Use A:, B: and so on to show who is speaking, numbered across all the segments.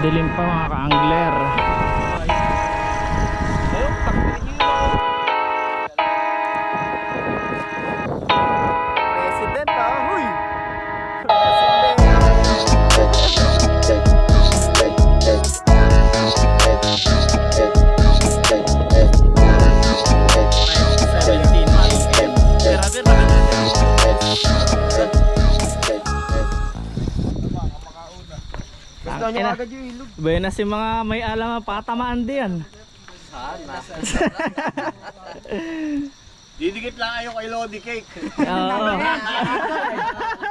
A: Madilim pa mga ka-angler.
B: President huy!
A: Iba na si mga may alam patamaan diyan.
B: Didikit lang kayo kay Lodi Cake.
A: Oo.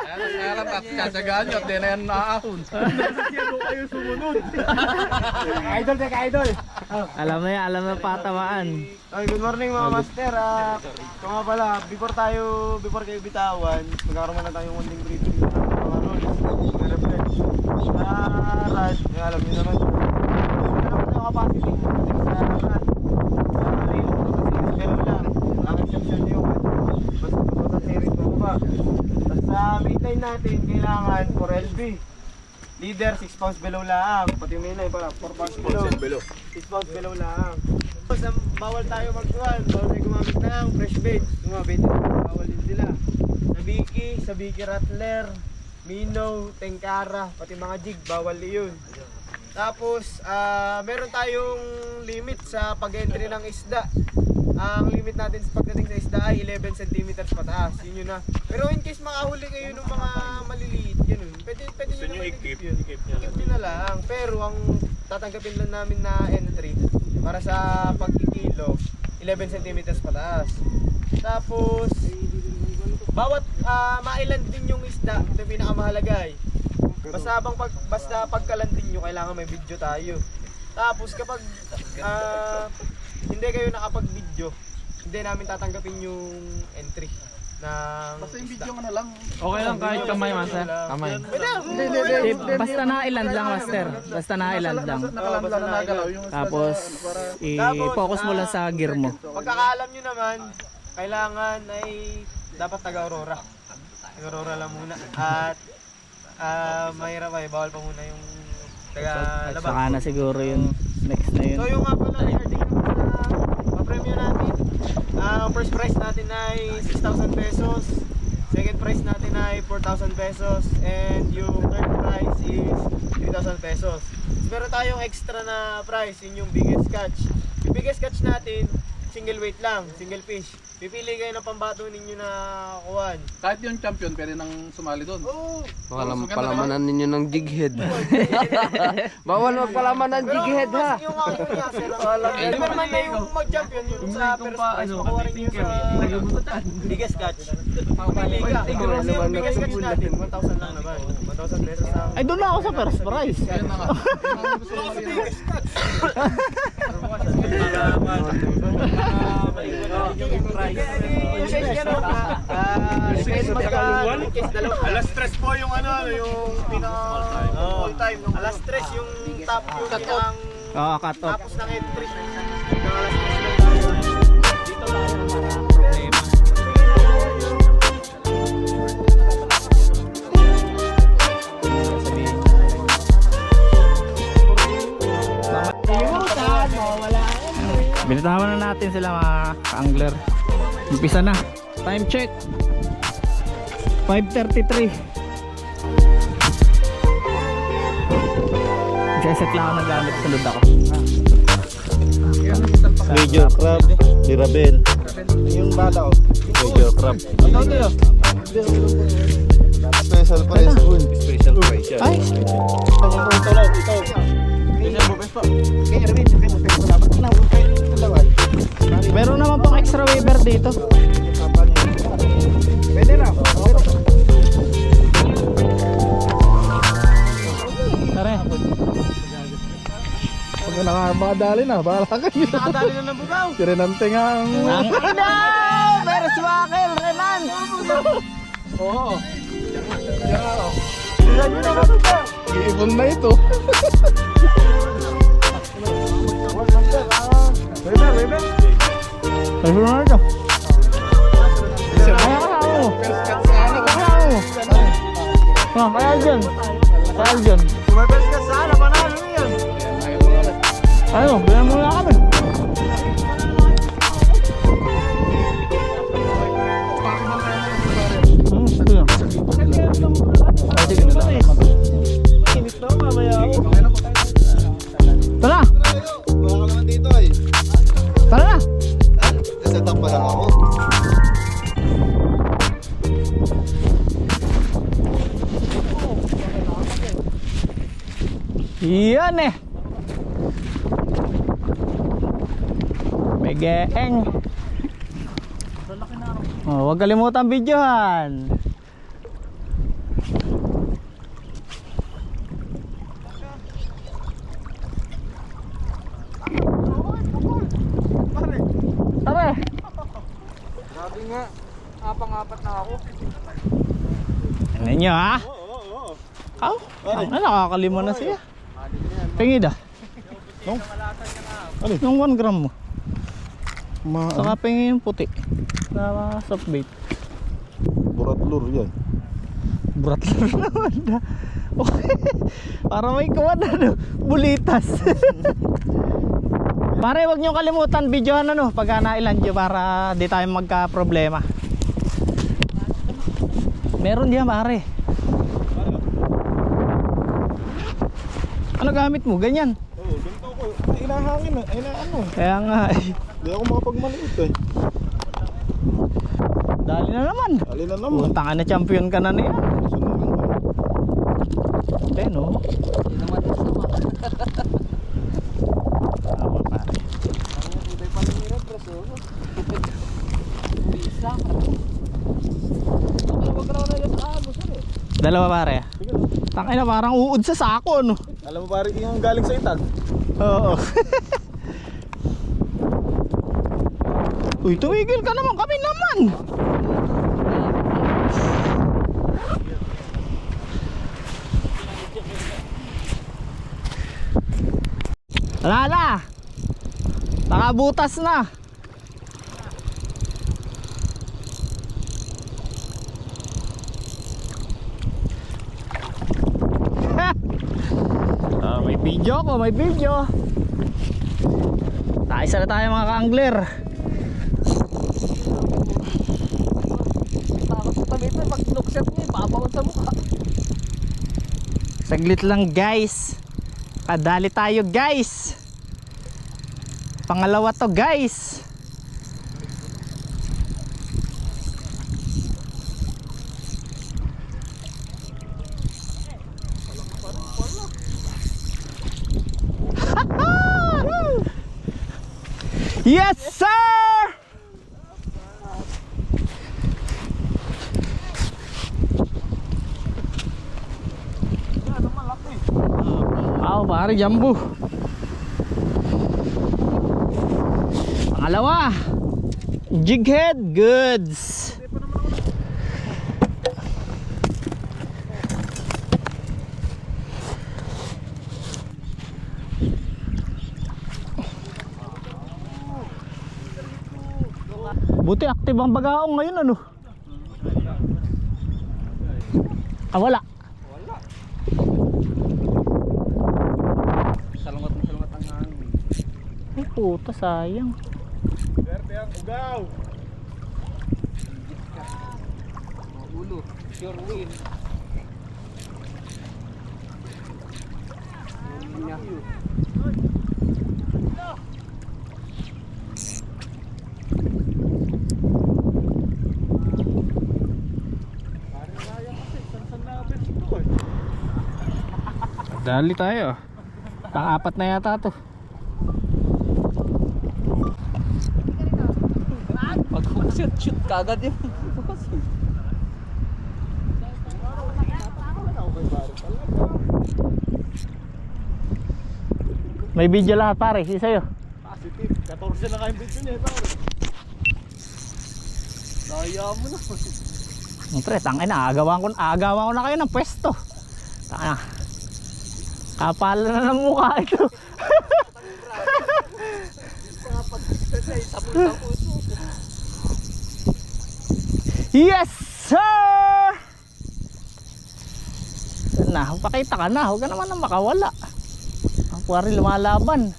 C: Alam at kasagaan nyo at di na yan naahon.
B: Kayo sumunod. Idol ka, idol.
A: Alam na patamaan.
B: Okay, good morning mga master. Ito nga pala, before kayo bitawan, magkakaroon muna tayong konting briefing sa mga rules. Reflect. Rad, alam niyo naman. Ano po yung capacity? Sa rad. Rio, rotaseries, meron lang. Ang exception niyo, basta rotaseries mo ba? Tapos sa mainline natin, kailangan 4LB. Leader, 6 pounds below lang. Pati yung mainline para 4 pounds below. 6 pounds below lang. Bawal tayo magkuhan, bawal tayo gumamit ng fresh bait. Yung mga bait, bawal din sila. Sa Vicky Rattler, Minnow, Tenkara, pati mga jig, bawal yun. Tapos, meron tayong limit sa pag-entry ng isda. Ang limit natin sa pagdating sa isda ay 11 cm pataas. Yun yun na. Pero in case makahuli kayo ng mga maliliit, yun. Pwede nyo i-keep yun. I-keep nyo na lang. Pero ang tatanggapin lang namin na entry para sa pagkikilo, 11 cm pataas. Tapos, bawat mailan din yung isda, ito yung pinakamahalaga eh. Basta pagkalandin nyo, kailangan may video tayo. Tapos kapag hindi kayo nakapag-video, hindi namin tatanggapin yung entry ng
C: Basta yung
B: isda.
C: video mo na lang.
A: Okay lang kahit kamay, master. Kamay. Basta na-iland lang, master. Basta na-iland lang.
C: Nakaland lang na nagalaw yung
A: Tapos i-focus mo lang sa gear mo.
B: Pagkakaalam nyo naman, kailangan ay dapat taga-Aurora. Taga-Aurora lang muna. At mahirap ay bawal pa muna yung taga-Labang.
A: Saka na siguro yung next na yun.
B: So yung nga pala regarding sa premyo natin, ang first prize natin ay 6,000 pesos, second prize natin ay 4,000 pesos, and yung third prize is 3,000 pesos. Meron tayong extra na prize, yun yung biggest catch. Yung biggest catch natin, single weight lang, single fish. Pipili kayo ng pambato ninyo na kuhan.
C: Kahit yung champion, pwede nang sumali doon.
B: Oo!
D: Palamanan ninyo ng jighead. Bawal magpalaman ng jighead ha.
B: Yung ako niya, sir. Hindi naman na yung mag-champion, yung sa first prize, makuha rin yung sa biggest catch. Pili ka. Yung biggest catch natin, 1,000 lang naman. 1,000 pesos ang...
A: Ay, doon na ako sa first prize.
C: Ayun na nga.
B: biggest catch. Alas 3 po yung yung pinaka all time. Alas 3 yung top yung pinang
A: Oo, cut off.
B: tapos ng entry. Hanggang alas 3 lang tayo. Dito lang ang problema.
A: Binitawan na natin sila mga ka-angler. Umpisa na. Time check. 5:33. Set lang ako ng gamit. Sunod ako.
E: Major crab, Mirabel.
B: Yung bata
E: Major crab.
B: Ano ito?
E: Special price. Special price yan.
A: Ay! Meron naman pang extra waiver dito.
B: Pwede na.
A: Tara.
C: Pag nakabadali na, bahala kayo.
B: Nakadali na ng bugaw.
C: Sirenante nga ang...
A: Ang ina! Pero swakel, Renan!
B: Oo.
C: Iipon na ito.
A: Ay, sino na ito? Kaya ka mo. Kaya mo. Kaya dyan. Kaya dyan.
B: Kumapes ka sana, panalo yan.
A: Ano, bilang muna kami. Sige na. Sige na lang.
B: Init na mamaya ako.
A: Tara!
E: Wala ka naman dito eh.
A: Tara na!
E: Set up pa lang ako.
A: Yan eh! May geeng. Oh, huwag kalimutan videohan. Tara!
B: Sabi nga, apang-apat na ako.
A: Ano nyo ha? Aw, nakakalima na siya. Pingid ah. Nung 1 gram mo. Saka pingin yung puti. Sa soft bait.
E: Buratlur yan.
A: Bratler naman na. Okay. Para may kuwan ano, bulitas. Pare, wag nyo kalimutan videohan ano pagka nailan nyo para di tayo magka problema. Meron diyan pare. Ano gamit mo? Ganyan?
E: Oo, ganito ko. Ay, inahangin na. Ay, ano.
A: Kaya nga eh.
E: Hindi ako makapagmaliit eh.
A: Dali na naman.
E: Dali na naman.
A: Punta ka na, champion ka na niya.
E: Sunod lang ba?
A: Ten oh.
D: Hindi naman masama.
A: Tama pare.
D: Hindi pa nira preso. Isa. Okay, wag raw na sa amo sir eh.
A: Dalawa pare. Tangay na parang uod sa sako no.
E: Alam mo pare yung galing sa itag.
A: Oo. Uy, tumigil ka naman, kami naman. Wala na. Nakabutas na. May video ko, may video. Naisa na tayo mga ka-angler.
D: Takot sa tabi ito, pag lookshot niya, babawon sa mukha.
A: Saglit lang guys. Kadali tayo guys. Pangalawa to guys. Yes sir! Pare jumbo. Pangalawa, jighead goods. Buti active ang bagaong ngayon ano. Ah, wala.
B: Salungat ang hangin.
A: Ay puta, sayang.
B: Berte ang ugaw.
D: Ulo, sure win.
A: Dali tayo. Pang-apat na yata to.
D: Pag shoot kagad yun.
A: May video lahat pare, sa'yo.
B: Positive. 14 na kayong video niya.
D: Daya mo na.
A: Siyempre, tangin na, agawan ko na kayo ng pwesto. Tanga. Kapal na ng mukha ito. Yes sir! Na, pakita ka na, huwag ka naman na makawala. Ang kuwari lumalaban.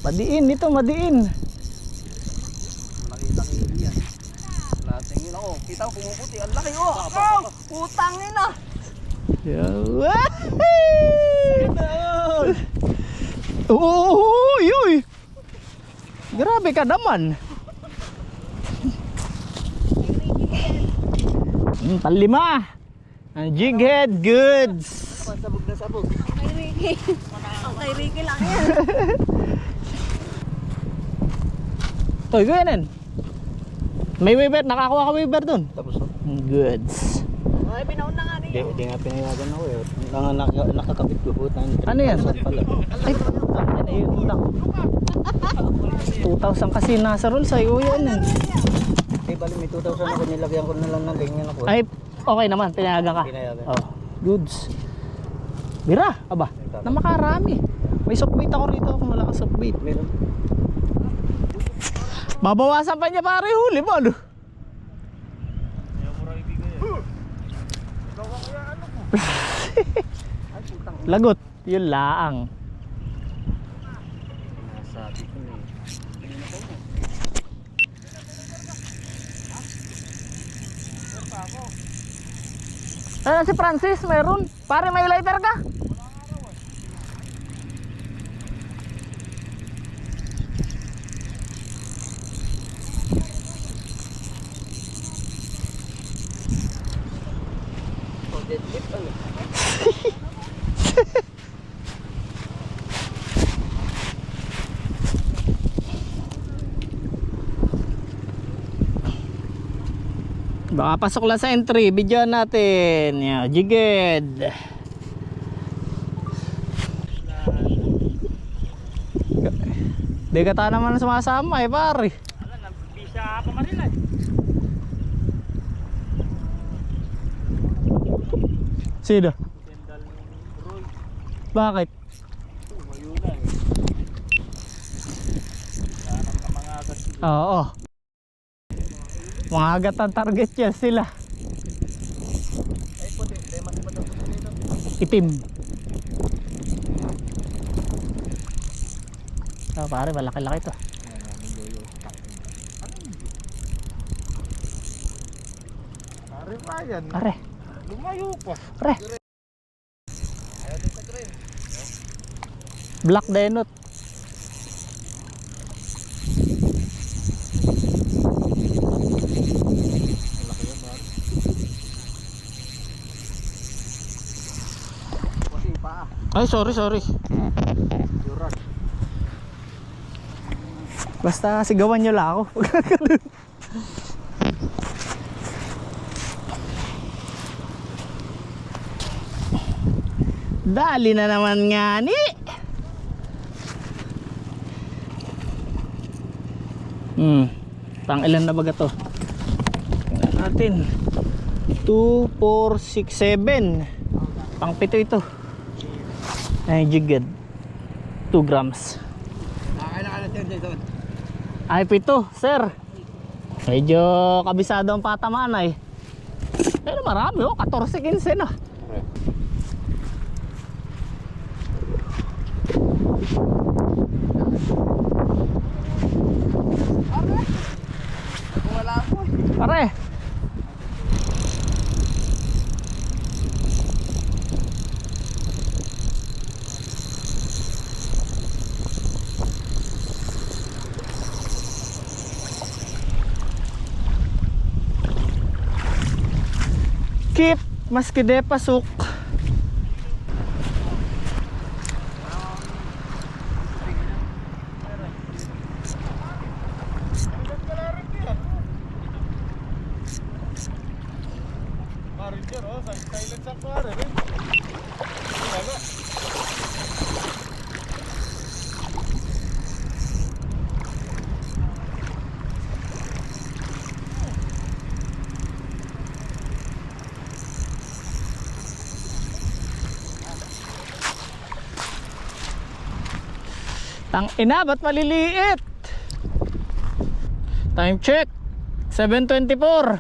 A: Madiin dito, madiin.
D: Laki-laki yan. Lasing yun ako. Kita ko pumuputi. Ang laki oh. Oh! Putang ina.
A: Oh, yoy. Grabe ka naman. Palima. Ang jighead goods.
D: Sabog na sabog.
F: Kay Ricky. Kay Ricky lang yan.
A: Toy, ganyan. May weaver, nakakuha ka weaver dun.
B: Tapos no?
A: Goods.
F: Ay, binaon na nga niya.
B: Di nga pinayagan ako eh. Nakakapit ko po.
A: Ano yan?
B: Pala.
A: Ay, yan ay yun lang. 2,000 kasi nasa roll sa'yo yan.
B: Eh, bali may 2,000 ako. Nilagyan ko na lang ng ganyan ako.
A: Ay, okay naman, pinayagan ka.
B: Pinayagan.
A: Oh, goods. Bira, aba, na makarami. May softbait ako rito kung malakas softbait.
B: Meron.
A: Babawasan pa niya pare, huli mo ano? Lagot, yun laang.
B: Sabi ko na eh.
A: Ano si Francis, meron? Pare, may lighter ka?
D: Deadlift ano?
A: Baka pasok lang sa entry, video natin. Yan, jiged. Di ka ta naman sumasama eh, pare. Bisa pa man rin. Sino? Bakit? Oo. Mga agat ang target yan sila. Itim. Oh, pare, malaki-laki to.
E: Pare Ryan,
A: Pare,
E: lumayo pa.
A: pare. Black denot. Ay, sorry. Basta sigawan nyo lang ako. Dali na naman nga ni. Pang ilan na baga to? Tingnan natin. 2, 4, 6, 7. Pang 7 ito. Ay, jigad 2 grams. Ay, 7, sir. Medyo kabisado ang patamaan ay. Pero marami oh, 14-15 na.
D: Wala ako.
A: Pare. Keep maski de pasok.
E: Ranger, oh, silent sa pare rin. Wala.
A: Tang ina, ba't maliliit? Time check 7:24.